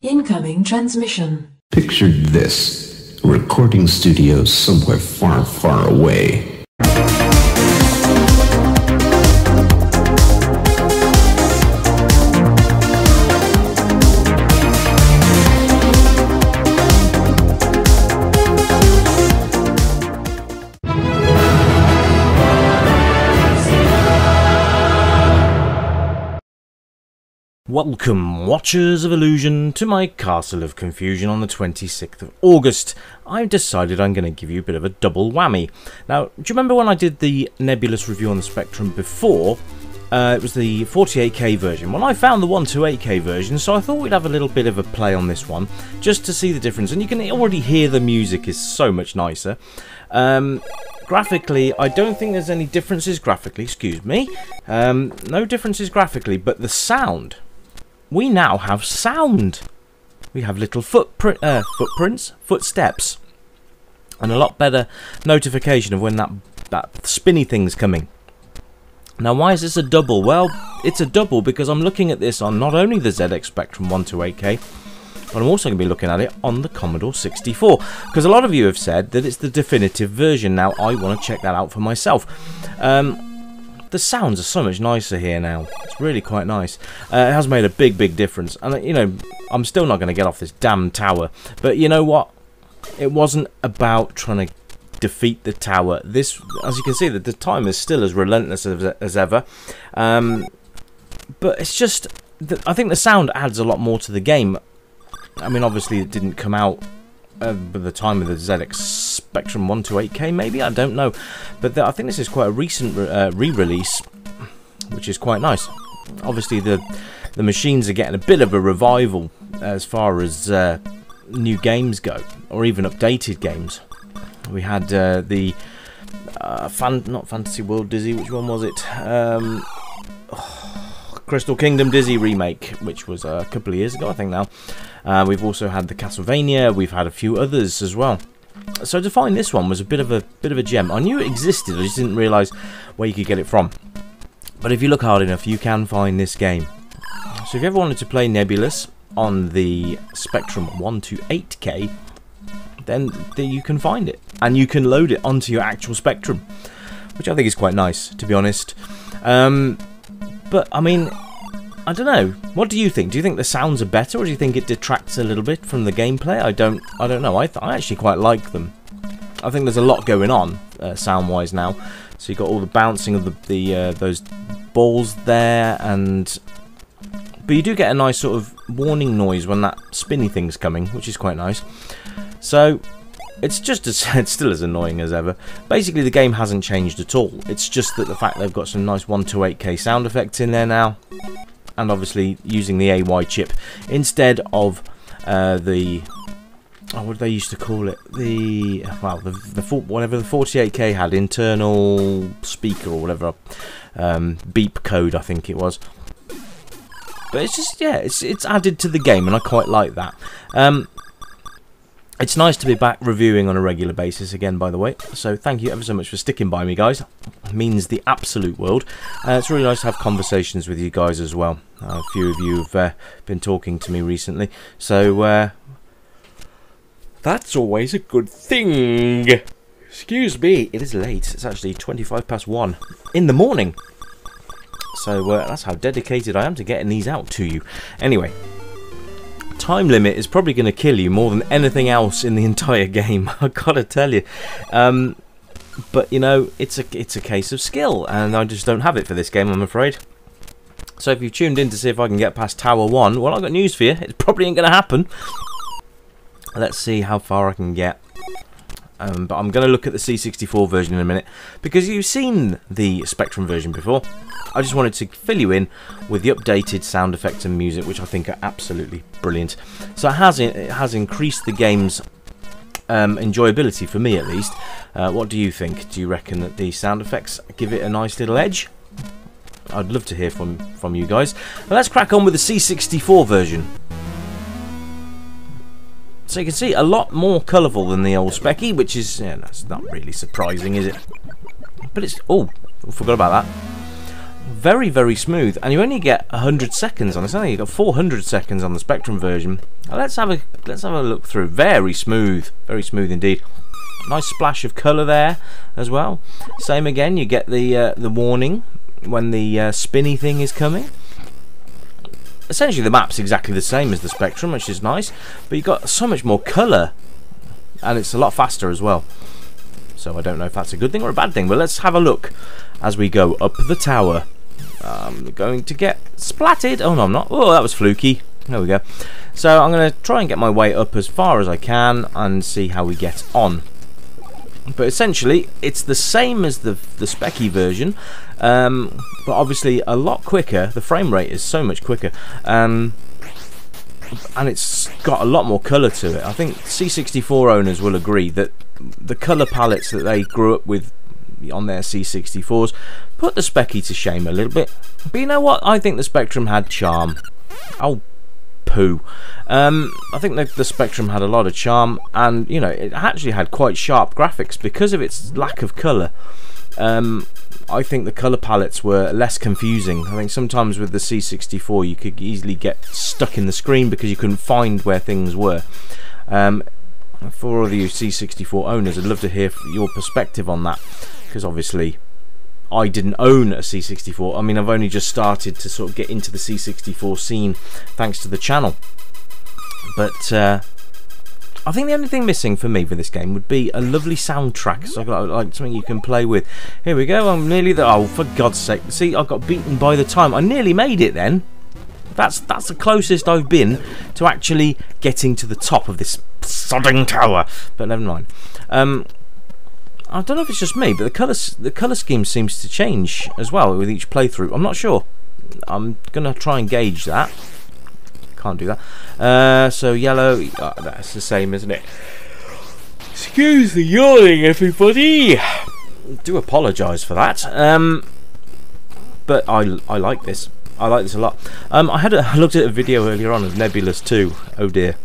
Incoming transmission. Picture this. A recording studio somewhere far, far away. Welcome, Watchers of Illusion, to my Castle of Confusion on the 26th of August. I've decided I'm going to give you a bit of a double whammy. Now, do you remember when I did the Nebulus review on the Spectrum before? It was the 48K version. Well, I found the 128K version, so I thought we'd have a little bit of a play on this one, just to see the difference. And you can already hear the music is so much nicer. Graphically, I don't think there's any differences graphically, excuse me. No differences graphically, but the sound. We now have sound. We have little footprints, footsteps, and a lot better notification of when that spinny thing's coming. Now, why is this a double? Well, it's a double because I'm looking at this on not only the ZX Spectrum 128K, but I'm also going to be looking at it on the Commodore 64, because a lot of you have said that it's the definitive version. Now, I want to check that out for myself. The sounds are so much nicer here now. It's really quite nice. It has made a big difference. And, you know, I'm still not going to get off this damn tower. But you know what? It wasn't about trying to defeat the tower. This, as you can see, the time is still as relentless as ever. But it's just, I think the sound adds a lot more to the game. I mean, obviously it didn't come out at the time of the ZX Spectrum 128K, maybe, I don't know, but I think this is quite a recent re-release, which is quite nice. Obviously the machines are getting a bit of a revival as far as new games go, or even updated games. We had the not Fantasy World Dizzy, which one was it? Crystal Kingdom Dizzy remake, which was a couple of years ago, I think now. We've also had the Castlevania. We've had a few others as well. So to find this one was a bit of a gem. I knew it existed, I just didn't realise where you could get it from. But if you look hard enough, you can find this game. So if you ever wanted to play Nebulus on the Spectrum 128K, then you can find it, and you can load it onto your actual Spectrum, which I think is quite nice, to be honest. But I mean, I don't know. What do you think? Do you think the sounds are better, or do you think it detracts a little bit from the gameplay? I don't know. I actually quite like them. I think there's a lot going on sound-wise now. So you've got all the bouncing of those balls there, but you do get a nice sort of warning noise when that spinny thing's coming, which is quite nice. So it's still as annoying as ever. Basically, the game hasn't changed at all. It's just that the fact they've got some nice 128K sound effects in there now, and obviously using the AY chip instead of what did they used to call it? Whatever the 48K had, internal speaker or whatever, beep code, I think it was. But it's just, yeah, it's added to the game, and I quite like that. It's nice to be back reviewing on a regular basis again, by the way. So thank you ever so much for sticking by me, guys. It means the absolute world. It's really nice to have conversations with you guys as well. A few of you have been talking to me recently. So that's always a good thing. Excuse me, it is late. It's actually 1:25 in the morning. So that's how dedicated I am to getting these out to you. Anyway. Time limit is probably going to kill you more than anything else in the entire game, I gotta tell you. But you know, it's a case of skill, and I just don't have it for this game, I'm afraid. So if you've tuned in to see if I can get past Tower 1, well, I've got news for you. It probably ain't going to happen. Let's see how far I can get. But I'm going to look at the C64 version in a minute, because you've seen the Spectrum version before. I just wanted to fill you in with the updated sound effects and music, which I think are absolutely brilliant. So it has increased the game's enjoyability, for me at least. What do you think? Do you reckon that the sound effects give it a nice little edge? I'd love to hear from you guys. But let's crack on with the C64 version. So you can see a lot more colourful than the old Specky, which is, that's not really surprising, is it? But it's, oh, forgot about that. very, very smooth, and you only get 100 seconds on this. I think you got 400 seconds on the Spectrum version. Let's have a look through. Very smooth indeed. Nice splash of colour there as well. Same again, you get the warning when the spinny thing is coming. Essentially the map's exactly the same as the Spectrum, which is nice, but you've got so much more colour, and it's a lot faster as well. So I don't know if that's a good thing or a bad thing, but let's have a look as we go up the tower. I'm going to get splatted. Oh no, I'm not. Oh, that was fluky. There we go. So I'm going to try and get my way up as far as I can and see how we get on. But essentially it's the same as the Specky version, but obviously a lot quicker. The frame rate is so much quicker, and it's got a lot more colour to it. I think C64 owners will agree that the colour palettes that they grew up with on their C64s put the Specky to shame a little bit. But you know what? I think the Spectrum had charm. Oh, poo. I think the Spectrum had a lot of charm, and you know, it actually had quite sharp graphics because of its lack of colour. I think the colour palettes were less confusing. I think sometimes with the C64 you could easily get stuck in the screen because you couldn't find where things were. For all of you C64 owners, I'd love to hear your perspective on that, because obviously I didn't own a C64. I mean, I've only just started to sort of get into the C64 scene thanks to the channel. But I think the only thing missing for me for this game would be a lovely soundtrack. So I've got like something you can play with. Here we go. I'm nearly there. Oh, for God's sake! See, I got beaten by the time. I nearly made it then. That's the closest I've been to actually getting to the top of this sodding tower. But never mind. I don't know if it's just me, but the colour scheme seems to change as well with each playthrough. I'm not sure. I'm gonna try and gauge that. Can't do that. So yellow, that's the same, isn't it? Excuse the yawning, everybody. Do apologise for that. But I like this. I like this a lot. I looked at a video earlier on of Nebulus 2. Oh dear.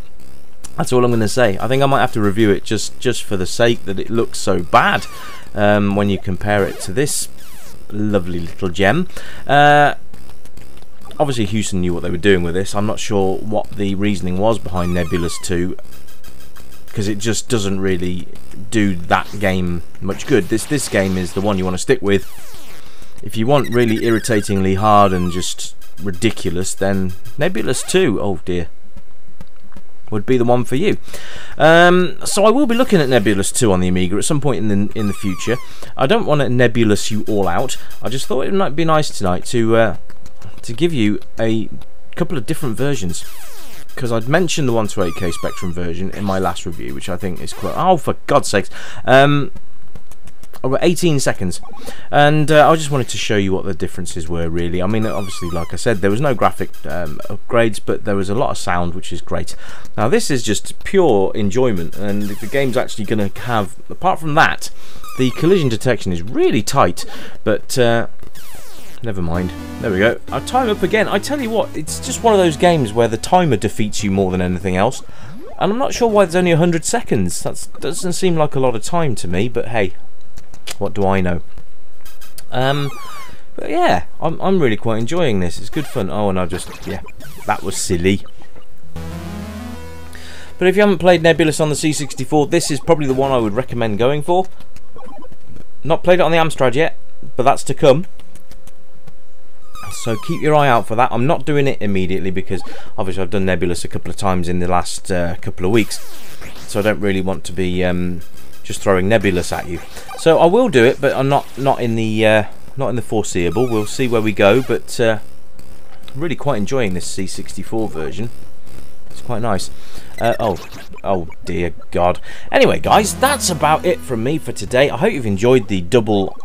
That's all I'm going to say. I think I might have to review it just for the sake that it looks so bad when you compare it to this lovely little gem. Obviously Houston knew what they were doing with this. I'm not sure what the reasoning was behind Nebulus 2, because it just doesn't really do that game much good. This game is the one you want to stick with. If you want really irritatingly hard and just ridiculous, then Nebulus 2, oh dear, would be the one for you. So I will be looking at Nebulus 2 on the Amiga at some point in the future. I don't want to Nebulus you all out. I just thought it might be nice tonight to give you a couple of different versions, because I'd mentioned the 128K Spectrum version in my last review, which I think is quite... Oh, for God's sakes. I've got 18 seconds, and I just wanted to show you what the differences were, really. I mean, obviously, like I said, there was no graphic upgrades, but there was a lot of sound, which is great. Now, this is just pure enjoyment, and the game's actually going to have, apart from that, the collision detection is really tight, but never mind. There we go. I'll time up again. I tell you what, it's just one of those games where the timer defeats you more than anything else, and I'm not sure why there's only 100 seconds. That doesn't seem like a lot of time to me, but hey, what do I know? But yeah, I'm really quite enjoying this. It's good fun. Oh, and yeah, that was silly. But if you haven't played Nebulus on the C64, this is probably the one I would recommend going for. Not played it on the Amstrad yet, but that's to come. So keep your eye out for that. I'm not doing it immediately because obviously I've done Nebulus a couple of times in the last couple of weeks, so I don't really want to be just throwing Nebulus at you. So I will do it, but I'm not in the foreseeable. We'll see where we go, but I'm really quite enjoying this C64 version. It's quite nice. Oh dear God. Anyway, guys, that's about it from me for today. I hope you've enjoyed the double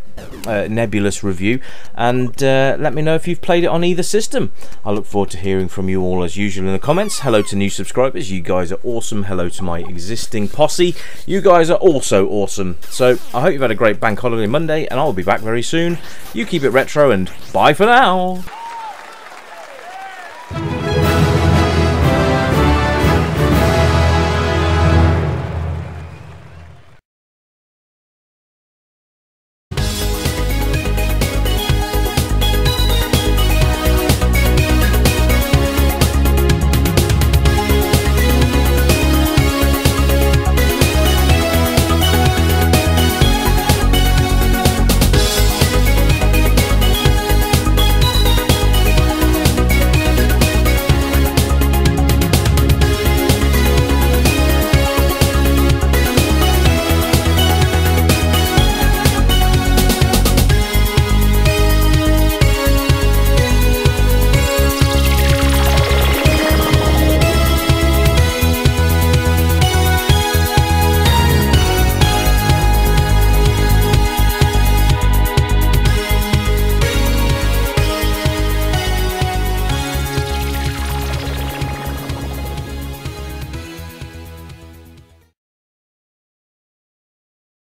Nebulus review, and let me know if you've played it on either system. I look forward to hearing from you all as usual in the comments. Hello to new subscribers, you guys are awesome. Hello to my existing posse, you guys are also awesome. So I hope you've had a great bank holiday Monday, and I'll be back very soon. You keep it retro, and bye for now.